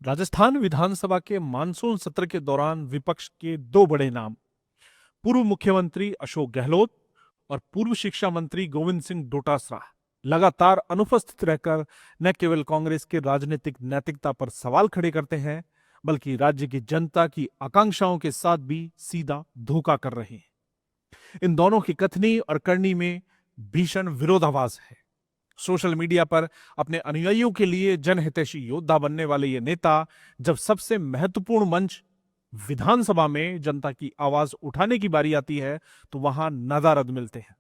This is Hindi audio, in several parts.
राजस्थान विधानसभा के मानसून सत्र के दौरान विपक्ष के दो बड़े नाम, पूर्व मुख्यमंत्री अशोक गहलोत और पूर्व शिक्षा मंत्री गोविंद सिंह डोटासरा, लगातार अनुपस्थित रहकर न केवल कांग्रेस के राजनीतिक नैतिकता पर सवाल खड़े करते हैं, बल्कि राज्य की जनता की आकांक्षाओं के साथ भी सीधा धोखा कर रहे हैं। इन दोनों की कथनी और करनी में भीषण विरोधाभास है। सोशल मीडिया पर अपने अनुयायियों के लिए जनहितैषी योद्धा बनने वाले ये नेता जब सबसे महत्वपूर्ण मंच विधानसभा में जनता की आवाज उठाने की बारी आती है तो वहां नदारद मिलते हैं।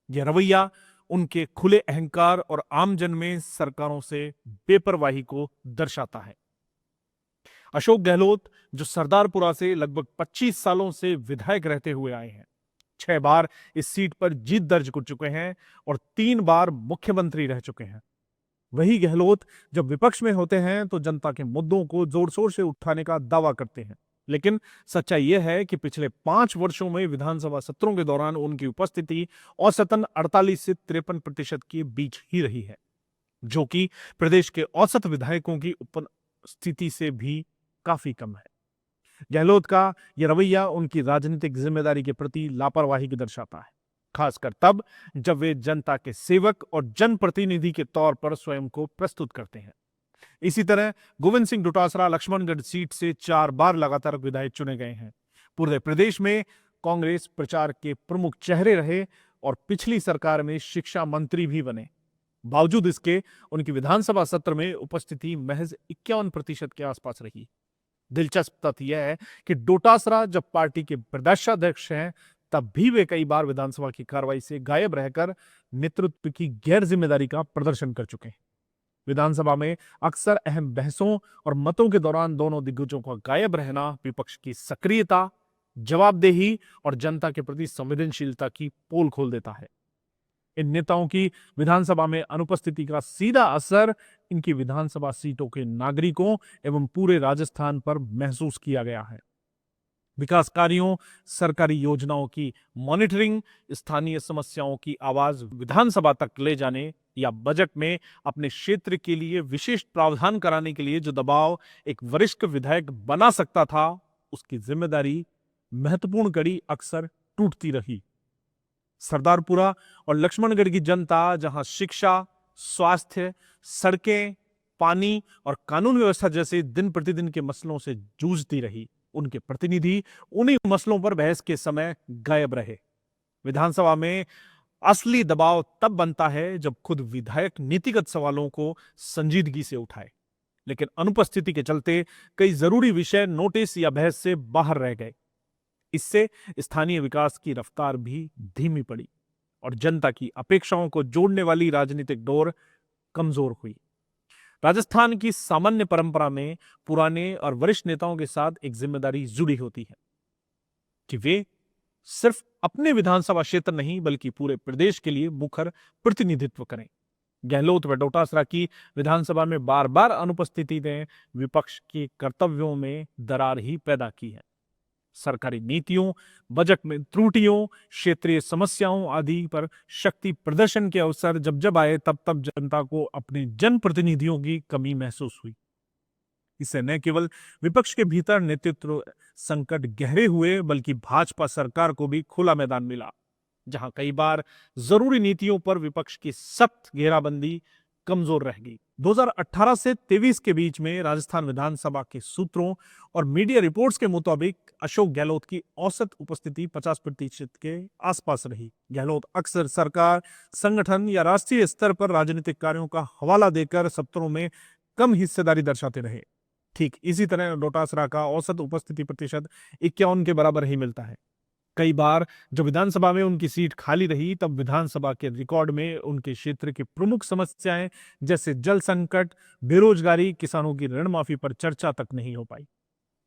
यह रवैया उनके खुले अहंकार और आमजन में सरकारों से बेपरवाही को दर्शाता है। अशोक गहलोत, जो सरदारपुरा से लगभग 25 सालों से विधायक रहते हुए आए हैं, 6 बार इस सीट पर जीत दर्ज कर चुके हैं और 3 बार मुख्यमंत्री रह चुके हैं। वही गहलोत जब विपक्ष में होते हैं तो जनता के मुद्दों को जोर शोर से उठाने का दावा करते हैं, लेकिन सच्चाई यह है कि पिछले 5 वर्षों में विधानसभा सत्रों के दौरान उनकी उपस्थिति औसतन 48 से 53% के बीच ही रही है, जो कि प्रदेश के औसत विधायकों की उपस्थिति से भी काफी कम है। गहलोत का यह रवैया उनकी राजनीतिक जिम्मेदारी के प्रति लापरवाही की दर्शाता है, खासकर तब जब वे जनता के सेवक और जनप्रतिनिधि के तौर पर स्वयं को प्रस्तुत करते हैं। इसी तरह गोविंद सिंह डोटासरा लक्ष्मणगढ़ सीट से 4 बार लगातार विधायक चुने गए हैं। पूरे प्रदेश में कांग्रेस प्रचार के प्रमुख चेहरे रहे और पिछली सरकार में शिक्षा मंत्री भी बने। बावजूद इसके उनकी विधानसभा सत्र में उपस्थिति महज 51% के आसपास रही। दिलचस्प तथ्य यह है कि डोटासरा जब पार्टी के प्रदेशाध्यक्ष हैं, तब भी वे कई बार विधानसभा की कार्रवाई से गायब रहकर नेतृत्व की गैर जिम्मेदारी का प्रदर्शन कर चुके हैं। विधानसभा में अक्सर अहम बहसों और मतों के दौरान दोनों दिग्गजों का गायब रहना विपक्ष की सक्रियता, जवाबदेही और जनता के प्रति संवेदनशीलता की पोल खोल देता है। इन नेताओं की विधानसभा में अनुपस्थिति का सीधा असर इनकी विधानसभा सीटों के नागरिकों एवं पूरे राजस्थान पर महसूस किया गया है। विकास कार्यों, सरकारी योजनाओं की मॉनिटरिंग, स्थानीय समस्याओं की आवाज विधानसभा तक ले जाने या बजट में अपने क्षेत्र के लिए विशेष प्रावधान कराने के लिए जो दबाव एक वरिष्ठ विधायक बना सकता था, उसकी जिम्मेदारी महत्वपूर्ण कड़ी अक्सर टूटती रही। सरदारपुरा और लक्ष्मणगढ़ की जनता जहां शिक्षा, स्वास्थ्य, सड़कें, पानी और कानून व्यवस्था जैसे दिन प्रतिदिन के मसलों से जूझती रही, उनके प्रतिनिधि उन्हीं मसलों पर बहस के समय गायब रहे। विधानसभा में असली दबाव तब बनता है जब खुद विधायक नीतिगत सवालों को संजीदगी से उठाए, लेकिन अनुपस्थिति के चलते कई जरूरी विषय नोटिस या बहस से बाहर रह गए। इससे स्थानीय विकास की रफ्तार भी धीमी पड़ी और जनता की अपेक्षाओं को जोड़ने वाली राजनीतिक डोर कमजोर हुई। राजस्थान की सामान्य परंपरा में पुराने और वरिष्ठ नेताओं के साथ एक जिम्मेदारी जुड़ी होती है कि वे सिर्फ अपने विधानसभा क्षेत्र नहीं बल्कि पूरे प्रदेश के लिए मुखर प्रतिनिधित्व करें। गहलोत व डोटासरा की विधानसभा में बार बार अनुपस्थिति ने विपक्ष के कर्तव्यों में दरार ही पैदा की है। सरकारी नीतियों, बजट में त्रुटियों, क्षेत्रीय समस्याओं आदि पर शक्ति प्रदर्शन के अवसर जब जब आए, तब तब जनता को अपने जनप्रतिनिधियों की कमी महसूस हुई। इससे न केवल विपक्ष के भीतर नेतृत्व संकट गहरे हुए, बल्कि भाजपा सरकार को भी खुला मैदान मिला, जहां कई बार जरूरी नीतियों पर विपक्ष की सख्त घेराबंदी कमजोर रह गई। 2018 से 23 के बीच में राजस्थान विधानसभा के सूत्रों और मीडिया रिपोर्ट्स के मुताबिक अशोक गहलोत की औसत उपस्थिति 50% के आसपास रही। गहलोत अक्सर सरकार, संगठन या राष्ट्रीय स्तर पर राजनीतिक कार्यों का हवाला देकर सत्रों में कम हिस्सेदारी दर्शाते रहे। ठीक इसी तरह डोटासरा का औसत उपस्थिति प्रतिशत 51 के बराबर ही मिलता है। कई बार जब विधानसभा में उनकी सीट खाली रही, तब विधानसभा के रिकॉर्ड में उनके क्षेत्र की प्रमुख समस्याएं जैसे जल संकट, बेरोजगारी, किसानों की ऋण माफी पर चर्चा तक नहीं हो पाई।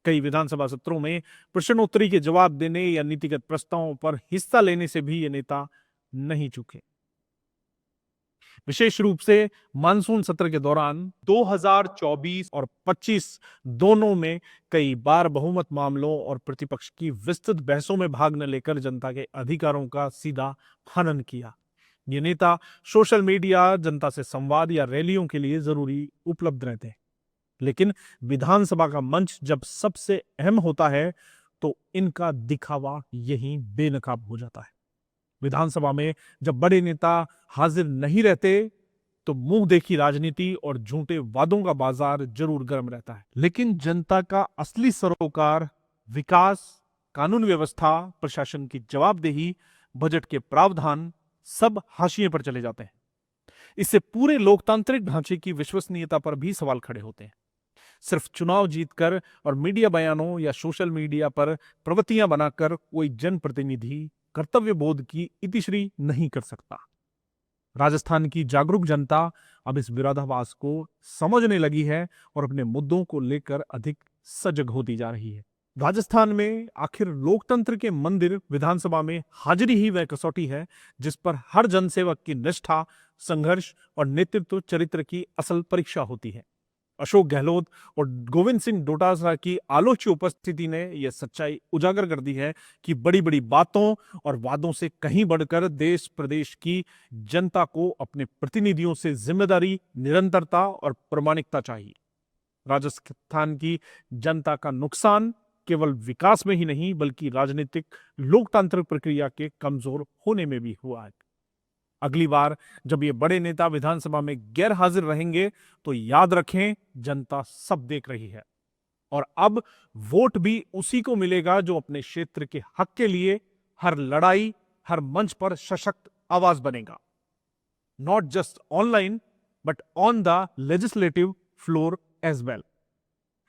कई विधानसभा सत्रों में प्रश्नोत्तरी के जवाब देने या नीतिगत प्रस्तावों पर हिस्सा लेने से भी ये नेता नहीं चूके। विशेष रूप से मानसून सत्र के दौरान 2024 और 25 दोनों में कई बार बहुमत मामलों और प्रतिपक्ष की विस्तृत बहसों में भाग न लेकर जनता के अधिकारों का सीधा हनन किया। ये नेता सोशल मीडिया, जनता से संवाद या रैलियों के लिए जरूरी उपलब्ध रहते हैं। लेकिन विधानसभा का मंच जब सबसे अहम होता है तो इनका दिखावा यहीं बेनकाब हो जाता है। विधानसभा में जब बड़े नेता हाजिर नहीं रहते तो मुंह देखी राजनीति और झूठे वादों का बाजार जरूर गर्म रहता है, लेकिन जनता का असली सरोकार, विकास, कानून व्यवस्था, प्रशासन की जवाबदेही, बजट के प्रावधान सब हाशिए पर चले जाते हैं। इससे पूरे लोकतांत्रिक ढांचे की विश्वसनीयता पर भी सवाल खड़े होते हैं। सिर्फ चुनाव जीतकर और मीडिया बयानों या सोशल मीडिया पर प्रवृत्तियां बनाकर कोई जनप्रतिनिधि कर्तव्य बोध की इतिश्री नहीं कर सकता। राजस्थान की जागरूक जनता अब इस विरोधाभास को समझने लगी है और अपने मुद्दों को लेकर अधिक सजग होती जा रही है। राजस्थान में आखिर लोकतंत्र के मंदिर विधानसभा में हाजिरी ही वह कसौटी है जिस पर हर जनसेवक की निष्ठा, संघर्ष और नेतृत्व चरित्र की असल परीक्षा होती है। अशोक गहलोत और गोविंद सिंह डोटासरा की आलोच्य उपस्थिति ने यह सच्चाई उजागर कर दी है कि बड़ी बड़ी बातों और वादों से कहीं बढ़कर देश प्रदेश की जनता को अपने प्रतिनिधियों से जिम्मेदारी, निरंतरता और प्रामाणिकता चाहिए। राजस्थान की जनता का नुकसान केवल विकास में ही नहीं बल्कि राजनीतिक लोकतांत्रिक प्रक्रिया के कमजोर होने में भी हुआ है। अगली बार जब ये बड़े नेता विधानसभा में गैर हाजिर रहेंगे तो याद रखें, जनता सब देख रही है और अब वोट भी उसी को मिलेगा जो अपने क्षेत्र के हक के लिए हर लड़ाई, हर मंच पर सशक्त आवाज बनेगा। Not just online but on the legislative floor as well.